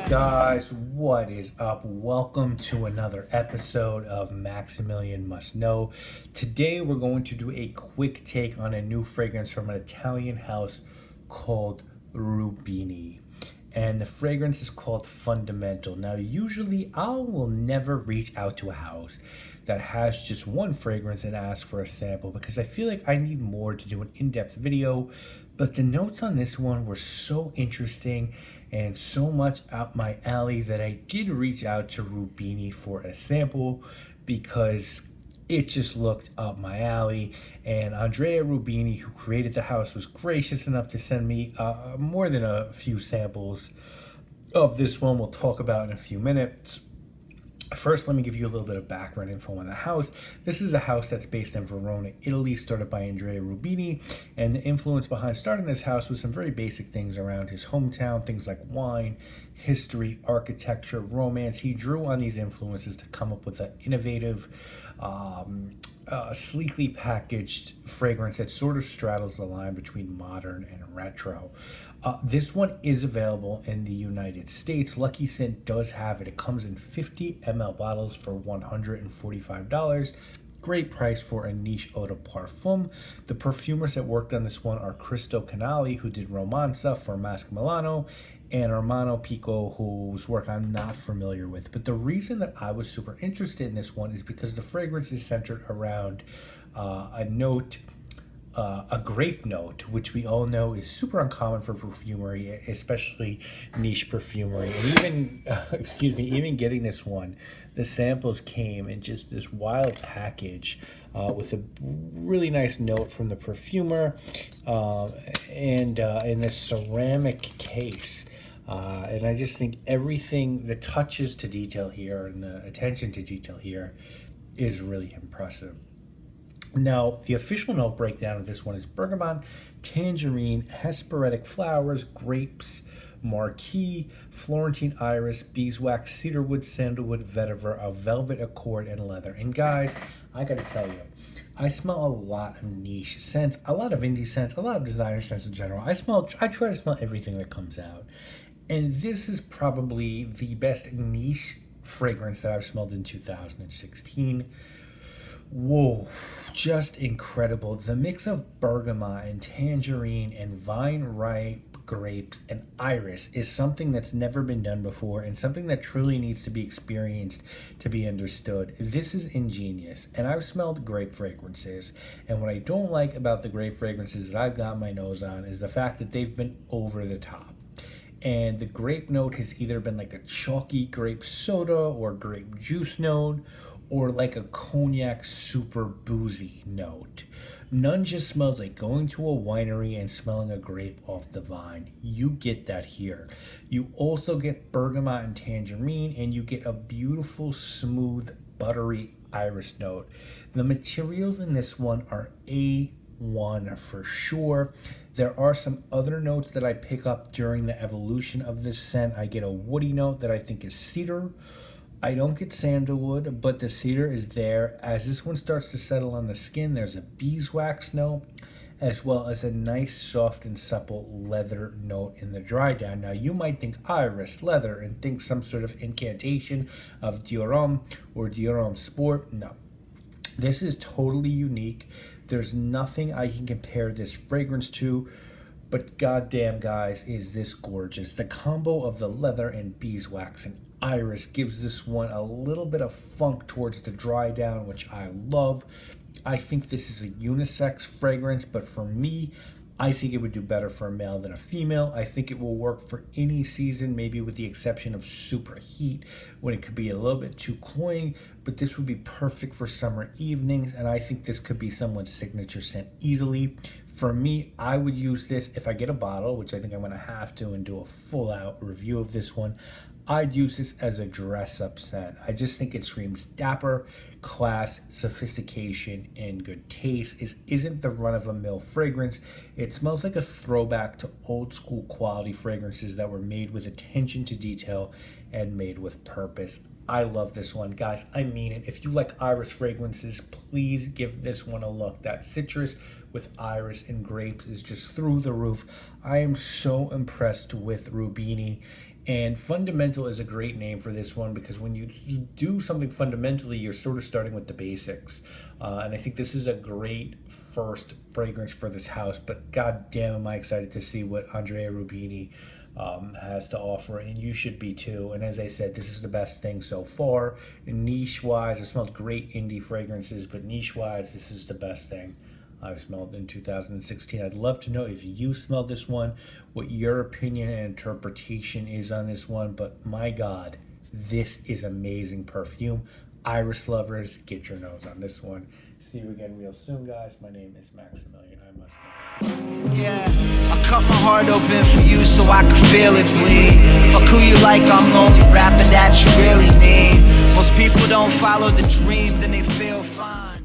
Guys, what is up? Welcome to another episode of Maximilian Must Know. Today we're going to do a quick take on a new fragrance from an Italian house called Rubini. And the fragrance is called Fundamental. Now, usually I will never reach out to a house that has just one fragrance and ask for a sample because I feel like I need more to do an in-depth video. But the notes on this one were so interesting and so much up my alley that I did reach out to Rubini for a sample because it just looked up my alley. And Andrea Rubini, who created the house, was gracious enough to send me more than a few samples of this one we'll talk about in a few minutes. First, let me give you a little bit of background info on the house. This is a house that's based in Verona, Italy, started by Andrea Rubini, and the influence behind starting this house was some very basic things around his hometown, things like wine, history, architecture, romance. He drew on these influences to come up with an innovative, sleekly packaged fragrance that sort of straddles the line between modern and retro. This one is available in the United States. Lucky Scent does have it. It comes in 50 ml bottles for $145. Great price for a niche eau de parfum. The perfumers that worked on this one are Cristo Canali, who did Romanza for Mask Milano, and Armano Pico, whose work I'm not familiar with. But the reason that I was super interested in this one is because the fragrance is centered around a grape note, which we all know is super uncommon for perfumery, especially niche perfumery. And even, even getting this one, the samples came in just this wild package with a really nice note from the perfumer and in this ceramic case. And I just think everything, the touches to detail here and the attention to detail here is really impressive. Now, the official note breakdown of this one is bergamot, tangerine, hesperidic flowers, grapes, marquis, Florentine iris, beeswax, cedarwood, sandalwood, vetiver, a velvet accord, and leather. And guys, I gotta tell you, I smell a lot of niche scents, a lot of indie scents, a lot of designer scents in general. I try to smell everything that comes out. And this is probably the best niche fragrance that I've smelled in 2016. Whoa, just incredible. The mix of bergamot and tangerine and vine ripe grapes and iris is something that's never been done before and something that truly needs to be experienced to be understood. This is ingenious, and I've smelled grape fragrances, and what I don't like about the grape fragrances that I've got my nose on is the fact that they've been over the top. And the grape note has either been like a chalky grape soda or grape juice note, or like a cognac super boozy note. None just smelled like going to a winery and smelling a grape off the vine. You get that here. You also get bergamot and tangerine, and you get a beautiful, smooth, buttery iris note. The materials in this one are A1 for sure. There are some other notes that I pick up during the evolution of this scent. I get a woody note that I think is cedar. I don't get sandalwood, but the cedar is there. As this one starts to settle on the skin, there's a beeswax note, as well as a nice, soft, and supple leather note in the dry down. Now, you might think iris, leather, and think some sort of incantation of Dior or Dior Sport. No. This is totally unique. There's nothing I can compare this fragrance to, but goddamn, guys, is this gorgeous. The combo of the leather and beeswax and iris gives this one a little bit of funk towards the dry down, which I love. I think this is a unisex fragrance, but for me, I think it would do better for a male than a female. I think it will work for any season, maybe with the exception of super heat, when it could be a little bit too cloying, but this would be perfect for summer evenings, and I think this could be someone's signature scent easily. For me, I would use this if I get a bottle, which I think I'm gonna have to, and do a full out review of this one. I'd use this as a dress-up scent. I just think it screams dapper, class, sophistication, and good taste. It isn't the run-of-the-mill fragrance. It smells like a throwback to old-school quality fragrances that were made with attention to detail and made with purpose. I love this one, guys. I mean it. If you like iris fragrances, please give this one a look. That citrus with iris and grapes is just through the roof. I am so impressed with Rubini And fundamental is a great name for this one because when you do something fundamentally, you're sort of starting with the basics. And I think this is a great first fragrance for this house. But god damn, am I excited to see what Andrea Rubini has to offer, and you should be too. And as I said, this is the best thing so far. Niche wise, I smelled great indie fragrances, but niche wise, this is the best thing I've smelled in 2016. I'd love to know if you smelled this one, what your opinion and interpretation is on this one. But my god, this is amazing perfume. Iris lovers, get your nose on this one. See you again real soon, guys. My name is Maximilian. I must know. Yeah, I cut my heart open for you so I can feel it bleed. Fuck who you like, I'm the only rapper that you really need. Most people don't follow the dreams and they feel fine.